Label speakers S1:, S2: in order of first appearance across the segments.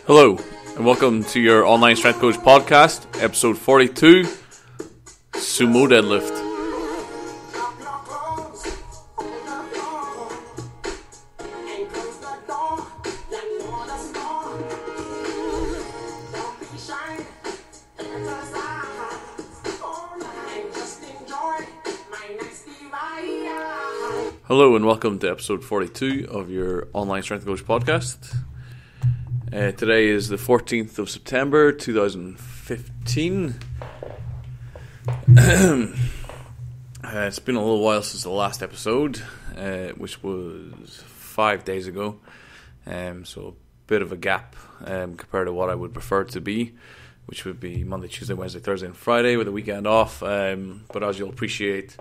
S1: Hello, and welcome to your Online Strength Coach podcast, episode 42, Sumo Deadlift. Hello, and welcome to episode 42 of your Online Strength Coach podcast. Today is the 14th of September 2015. It's been a little while since the last episode, which was 5 days ago. So a bit of a gap compared to what I would prefer it to be, which would be Monday, Tuesday, Wednesday, Thursday, and Friday with a weekend off. But as you'll appreciate,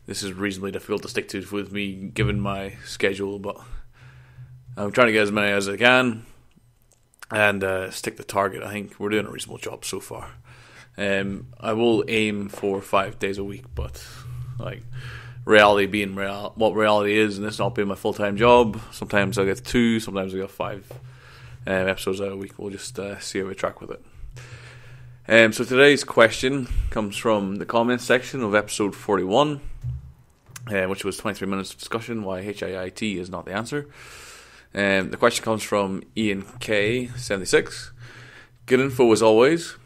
S1: this is reasonably difficult to stick to with me given my schedule. But I'm trying to get as many as I can and stick the target. I think we're doing a reasonable job so far. I will aim for 5 days a week, but like reality being what reality is, and this not being my full-time job, sometimes I get 2, sometimes I get 5 episodes out a week. We'll just see how we track with it. So today's question comes from the comments section of episode 41, which was 23 minutes of discussion why HIIT is not the answer. The question comes from Ian K76. Good info as always.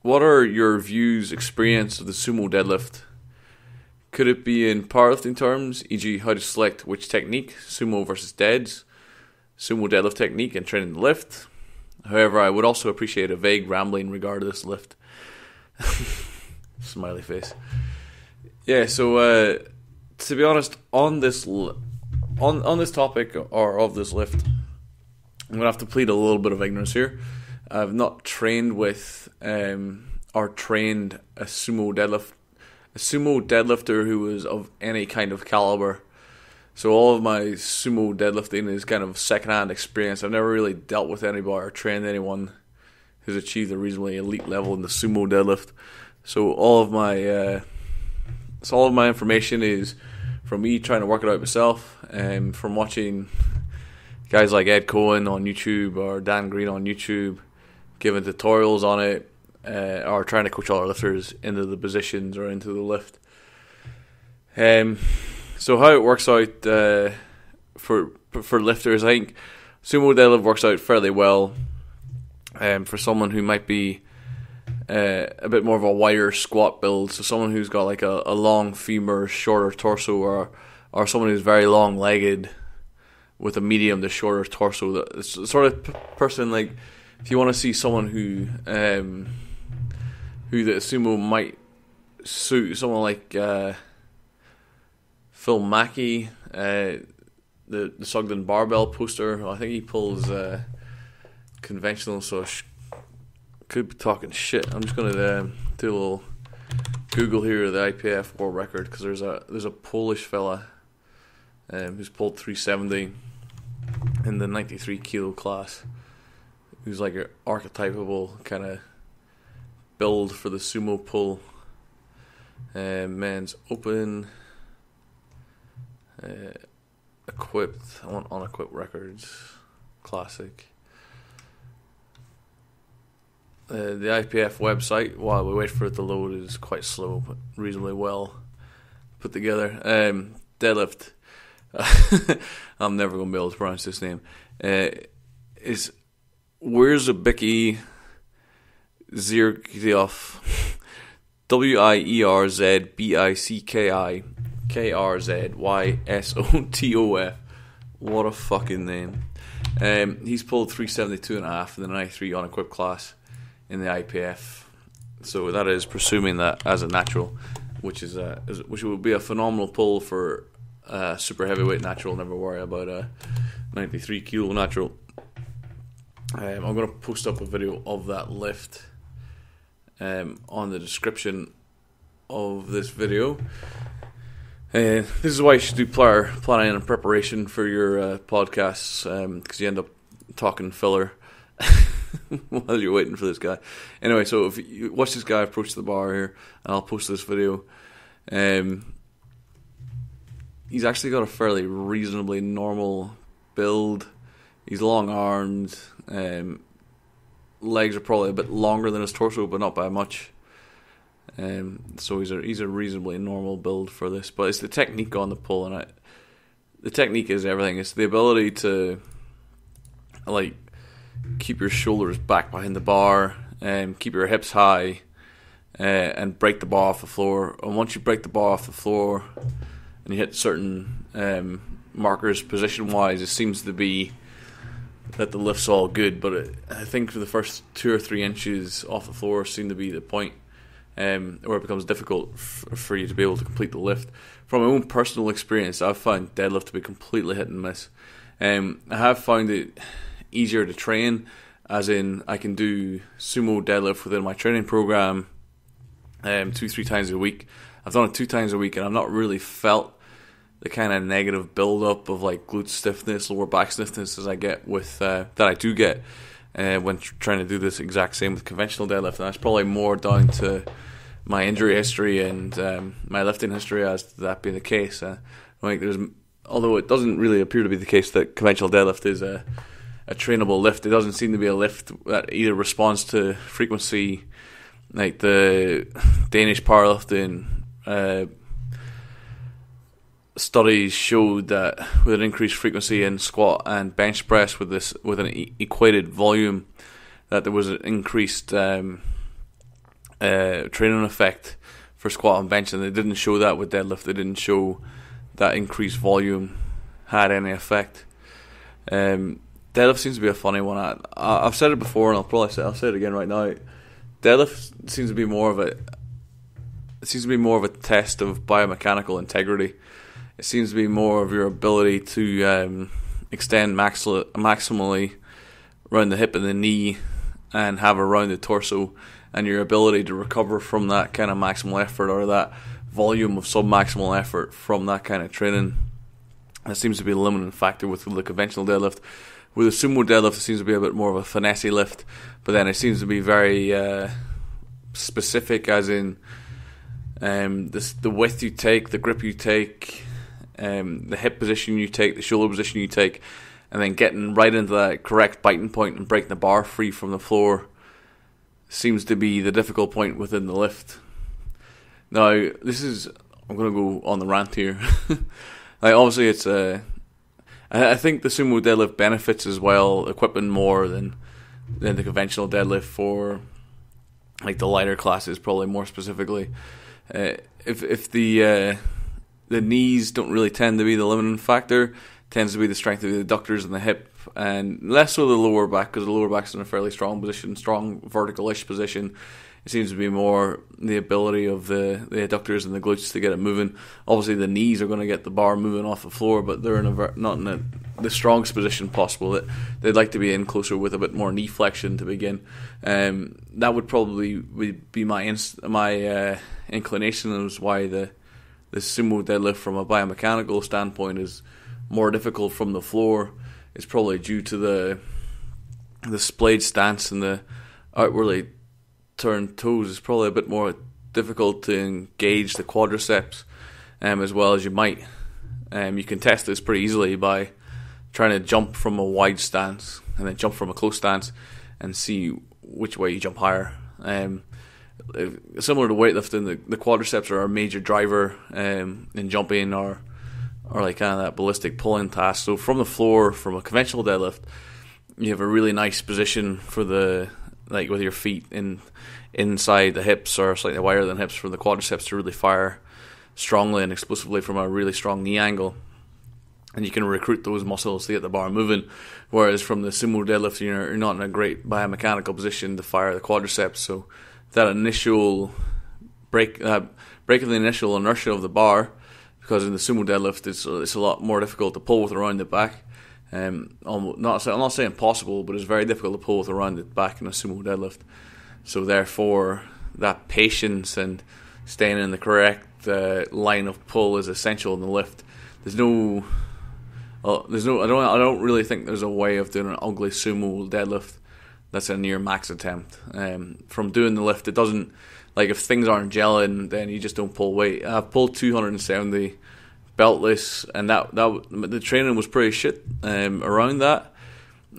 S1: What are your views, experience of the sumo deadlift? Could it be in powerlifting terms, e.g. how to select which technique, sumo versus deads, sumo deadlift technique and training the lift? However, I would also appreciate a vague rambling regarding this lift. Smiley face. Yeah, so to be honest, on this topic or of this lift, I'm going to have to plead a little bit of ignorance here. I've not trained with or trained a sumo deadlifter who is of any kind of caliber. So all of my sumo deadlifting is kind of secondhand experience. I've never really dealt with anybody or trained anyone who's achieved a reasonably elite level in the sumo deadlift. So all of my information is from me trying to work it out myself, and from watching guys like Ed Cohen on YouTube or Dan Green on YouTube giving tutorials on it, or trying to coach other lifters into the positions or into the lift. So how it works out for lifters, I think sumo deadlift works out fairly well for someone who might be a bit more of a wider squat build. So someone who's got like a long femur, shorter torso, or someone who's very long-legged with a medium to shorter torso. It's the sort of person, like, if you want to see someone who the sumo might suit, someone like Phil Mackey, the Sugden barbell poster. I think he pulls conventional, so could be talking shit. I'm just going to do a little Google here of the IPF world record, because there's a Polish fella who's pulled 370 in the 93 kilo class, who's like an archetypal kind of build for the sumo pull. Men's open, equipped, on unequipped records, classic. The IPF website, while we wait for it to load, is quite slow, but reasonably well put together. Deadlift. I'm never going to be able to pronounce this name. Is Wierzbicki Zirkioff. Wierzbicki KRZYSOTOF. What a fucking name. He's pulled 372.5 in the 93 unequipped class in the IPF. So that is presuming that as a natural, which would be a phenomenal pull for super heavyweight natural. Never worry about a 93 kilo natural. I'm going to post up a video of that lift on the description of this video. This is why you should do planning and preparation for your podcasts, because you end up talking filler while you're waiting for this guy. Anyway, so if you watch this guy approach the bar here, and I'll post this video. He's actually got a fairly reasonably normal build. He's long-armed. Legs are probably a bit longer than his torso, but not by much. So he's a reasonably normal build for this. But it's the technique on the pull, and the technique is everything. It's the ability to like keep your shoulders back behind the bar, keep your hips high, and break the bar off the floor. And once you break the bar off the floor and you hit certain markers position-wise, it seems to be that the lift's all good. But I think for the first 2 or 3 inches off the floor seem to be the point where it becomes difficult for you to be able to complete the lift. From my own personal experience, I've found deadlift to be completely hit and miss. I have found it easier to train, as in I can do sumo deadlift within my training program 2-3 times a week. I've done it 2 times a week, and I've not really felt the kind of negative build-up of like glute stiffness, lower back stiffness as I get with that I do get when trying to do this exact same with conventional deadlift. And that's probably more down to my injury history and my lifting history as to that being the case. Although it doesn't really appear to be the case that conventional deadlift is a trainable lift, it doesn't seem to be a lift that either responds to frequency, like the Danish powerlifting studies showed that with an increased frequency in squat and bench press with an equated volume, that there was an increased training effect for squat and bench, and they didn't show that with deadlift. They didn't show that increased volume had any effect. Deadlift seems to be a funny one. I've said it before, and I'll say it again right now. Deadlift seems to be more of a test of biomechanical integrity. It seems to be more of your ability to extend maximally around the hip and the knee and have a rounded torso, and your ability to recover from that kind of maximal effort or that volume of sub-maximal effort from that kind of training. That seems to be a limiting factor with the conventional deadlift. With the sumo deadlift, it seems to be a bit more of a finesse lift, but then it seems to be very specific, as in the width you take, the grip you take, the hip position you take, the shoulder position you take, and then getting right into that correct biting point and breaking the bar free from the floor seems to be the difficult point within the lift. Now, I'm going to go on the rant here. Like, obviously, I think the sumo deadlift benefits as well, equipping more than the conventional deadlift for like the lighter classes, probably more specifically. If the knees don't really tend to be the limiting factor, tends to be the strength of the adductors and the hip, and less so the lower back, because the lower back's in a fairly strong position, strong vertical-ish position. It seems to be more the ability of the adductors and the glutes to get it moving. Obviously, the knees are going to get the bar moving off the floor, but they're not in the strongest position possible. They'd like to be in closer with a bit more knee flexion to begin. That would probably be my inclination as why the sumo deadlift from a biomechanical standpoint is more difficult from the floor. It's probably due to the splayed stance and the outwardly turned toes. It's probably a bit more difficult to engage the quadriceps as well as you might. You can test this pretty easily by trying to jump from a wide stance and then jump from a close stance and see which way you jump higher. Similar to weightlifting, the quadriceps are a major driver in jumping or like kind of that ballistic pulling task. So from the floor, from a conventional deadlift, you have a really nice position for with your feet inside the hips or slightly wider than hips for the quadriceps to really fire strongly and explosively from a really strong knee angle. And you can recruit those muscles to get the bar moving. Whereas from the sumo deadlift, you're not in a great biomechanical position to fire the quadriceps. So that initial breaking the initial inertia of the bar, because in the sumo deadlift it's a lot more difficult to pull with around the back. I'm not saying impossible, but it's very difficult to pull with around the back in a sumo deadlift. So therefore, that patience and staying in the correct line of pull is essential in the lift. I don't really think there's a way of doing an ugly sumo deadlift that's a near max attempt. From doing the lift, it doesn't, like, if things aren't gelling, then you just don't pull weight. I've pulled 270 beltless, and that the training was pretty shit around that.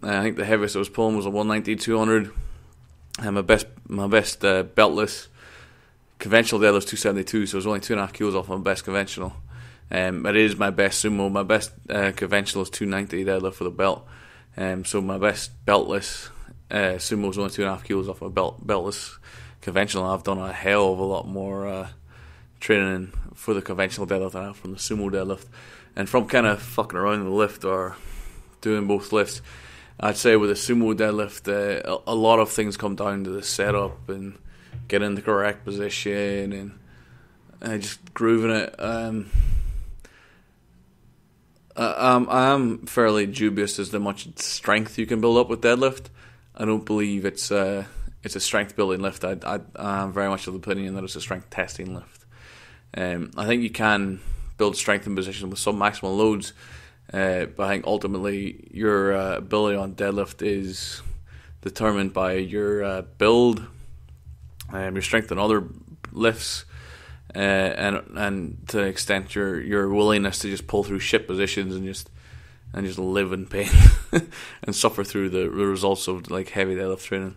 S1: I think the heaviest I was pulling was a 190, 200. And my best beltless conventional deadlift was 272, so it was only 2.5 kilos off my best conventional. It is my best sumo. My best conventional is 290 deadlift for the belt. So my best beltless sumo was only 2.5 kilos off my beltless conventional. I've done a hell of a lot more training for the conventional deadlift than I have from the sumo deadlift. And from kind of fucking around in the lift or doing both lifts, I'd say with a sumo deadlift, a lot of things come down to the setup and getting the correct position and just grooving it. I'm fairly dubious as to how much strength you can build up with deadlift. I don't believe it's a strength building lift. I'm very much of the opinion that it's a strength testing lift. I think you can build strength in position with some maximal loads. But I think ultimately your ability on deadlift is determined by your build, your strength in other lifts, and to an extent your willingness to just pull through shit positions and just live in pain and suffer through the results of like heavy deadlift training.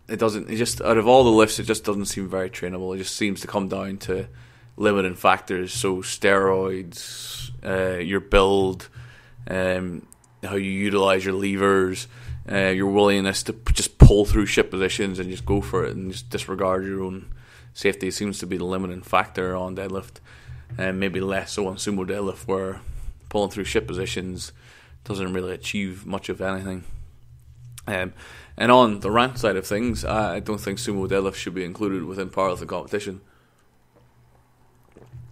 S1: It just out of all the lifts, it just doesn't seem very trainable. It just seems to come down to limiting factors, so steroids, your build, how you utilize your levers, your willingness to just pull through shit positions and just go for it and just disregard your own safety seems to be the limiting factor on deadlift, and maybe less so on sumo deadlift, where pulling through shit positions doesn't really achieve much of anything. And on the rant side of things, I don't think sumo deadlift should be included within powerlifting competition.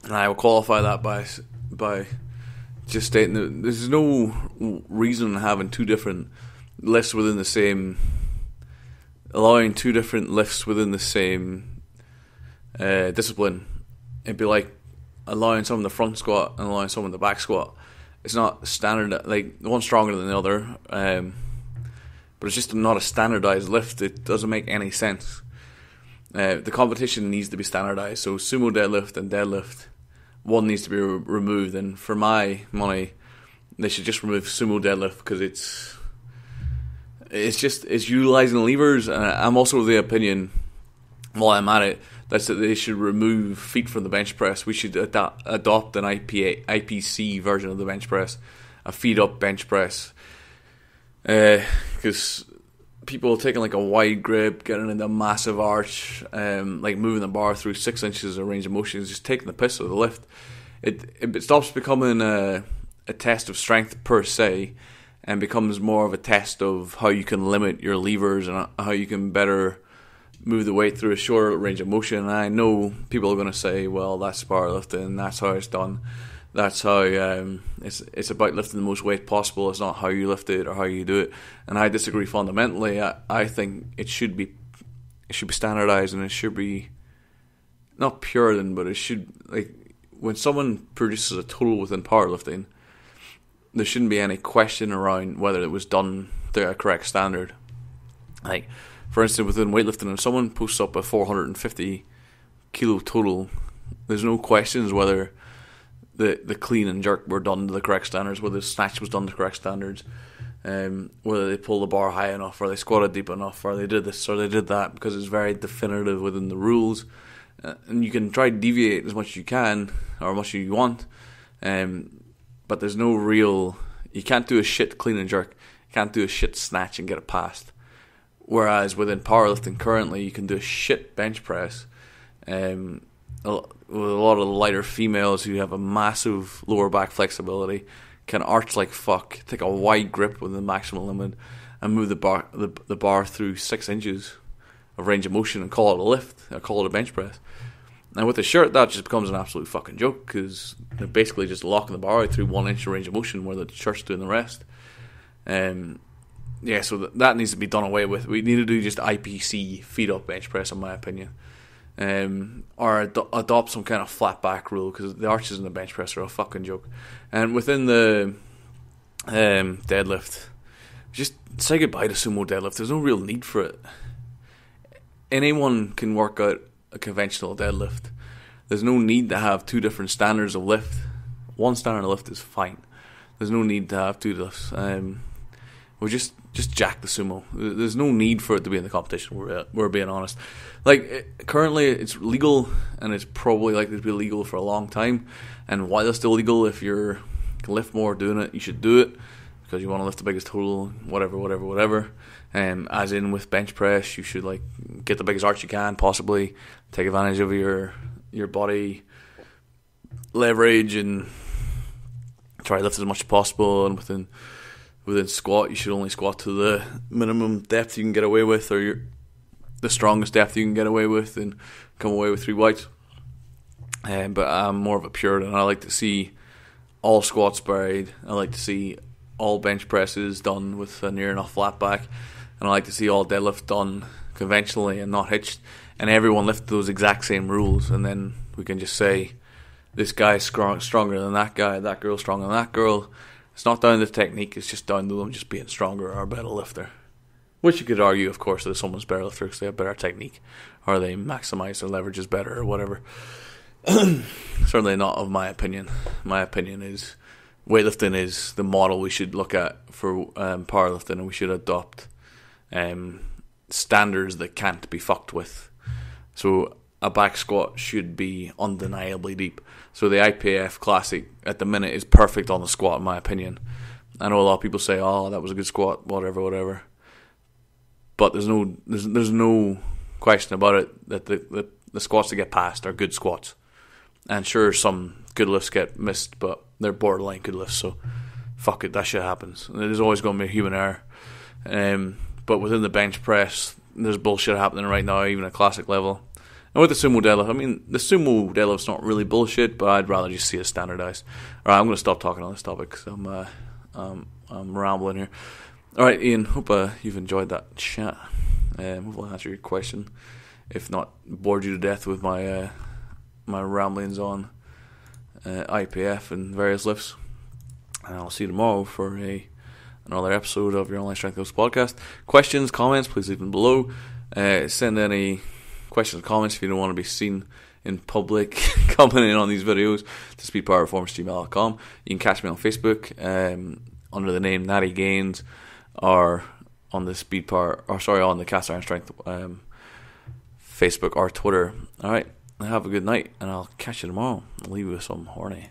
S1: And I will qualify that by just stating that there's no reason having two different lifts within the same, allowing two different lifts within the same discipline. It'd be like allowing someone the front squat and allowing someone the back squat. It's not standard, like one's stronger than the other, but it's just not a standardized lift. It doesn't make any sense. The competition needs to be standardized. So sumo deadlift and deadlift, one needs to be removed, and for my money, they should just remove sumo deadlift because it's utilizing levers. And I'm also of the opinion, while I'm at it, that they should remove feet from the bench press. We should adopt an IPC version of the bench press, a feet up bench press, because people taking like a wide grip, getting into a massive arch, like moving the bar through 6 inches of range of motion is just taking the piss out of the lift. It stops becoming a test of strength per se, and becomes more of a test of how you can limit your levers and how you can better move the weight through a shorter range of motion. And I know people are going to say, well, that's powerlifting, that's how it's done. That's how it's about lifting the most weight possible. It's not how you lift it or how you do it. And I disagree fundamentally. I think it should be standardized, and it should be not Puritan, but it should, like, when someone produces a total within powerlifting, there shouldn't be any question around whether it was done to a correct standard. Like, for instance, within weightlifting, if someone posts up a 450 kilo total, there's no questions whether the clean and jerk were done to the correct standards, whether the snatch was done to the correct standards, whether they pulled the bar high enough, or they squatted deep enough, or they did this or they did that, because it's very definitive within the rules. And you can try to deviate as much as you can, or as much as you want, but there's no real, you can't do a shit clean and jerk, you can't do a shit snatch and get it passed. Whereas within powerlifting currently, you can do a shit bench press, with a lot of the lighter females who have a massive lower back flexibility, can arch like fuck, take a wide grip with the maximum limit, and move the bar through 6 inches of range of motion and call it a lift, or call it a bench press. And with the shirt, that just becomes an absolute fucking joke, because they're basically just locking the bar out through 1 inch of range of motion, where the shirt's doing the rest. Yeah, so that needs to be done away with. We need to do just IPC feet up bench press, in my opinion. Or adopt some kind of flat back rule, because the arches in the bench press are a fucking joke. And within the deadlift, just say goodbye to sumo deadlift. There's no real need for it. Anyone can work out a conventional deadlift. There's no need to have two different standards of lift. One standard of lift is fine. There's no need to have two lifts. Well, just jack the sumo. There's no need for it to be in the competition. We're being honest. Like, currently it's legal, and it's probably likely to be legal for a long time. And while it's still legal, if you can lift more doing it, you should do it because you want to lift the biggest total, whatever. As in with bench press, you should like get the biggest arch you can, possibly take advantage of your body leverage and try to lift as much as possible. And within squat, you should only squat to the minimum depth you can get away with, or the strongest depth you can get away with, and come away with 3 whites. But I'm more of a Puritan. I like to see all squats buried. I like to see all bench presses done with a near enough flat back, and I like to see all deadlift done conventionally and not hitched, and everyone lift those exact same rules, and then we can just say this guy's stronger than that guy, that girl's stronger than that girl. It's not down to the technique, it's just down to them just being stronger or a better lifter. Which you could argue, of course, that someone's better lifter because they have better technique, or they maximise their leverages better, or whatever. Certainly not of my opinion. My opinion is weightlifting is the model we should look at for powerlifting, and we should adopt standards that can't be fucked with. So a back squat should be undeniably deep. So the IPF Classic at the minute is perfect on the squat, in my opinion. I know a lot of people say, "Oh, that was a good squat," whatever. But there's no question about it that the squats that get passed are good squats. And sure, some good lifts get missed, but they're borderline good lifts, so fuck it, that shit happens. There's always going to be human error. But within the bench press, there's bullshit happening right now, even at classic level. And with the sumo deadlift, I mean, the sumo deadlift's not really bullshit, but I'd rather just see it standardized. Alright, I'm going to stop talking on this topic because I'm rambling here. Alright, Ian, hope you've enjoyed that chat. Hopefully I answered your question. If not, bored you to death with my ramblings on IPF and various lifts. And I'll see you tomorrow for another episode of your Online Strength Coach podcast. Questions, comments, please leave them below. Send any questions or comments if you don't want to be seen in public commenting on these videos to speedpowerperformance@gmail.com. You can catch me on Facebook under the name Natty Gains, or on the on the Cast Iron Strength Facebook or Twitter. Alright, have a good night, and I'll catch you tomorrow. I'll leave you with some horny.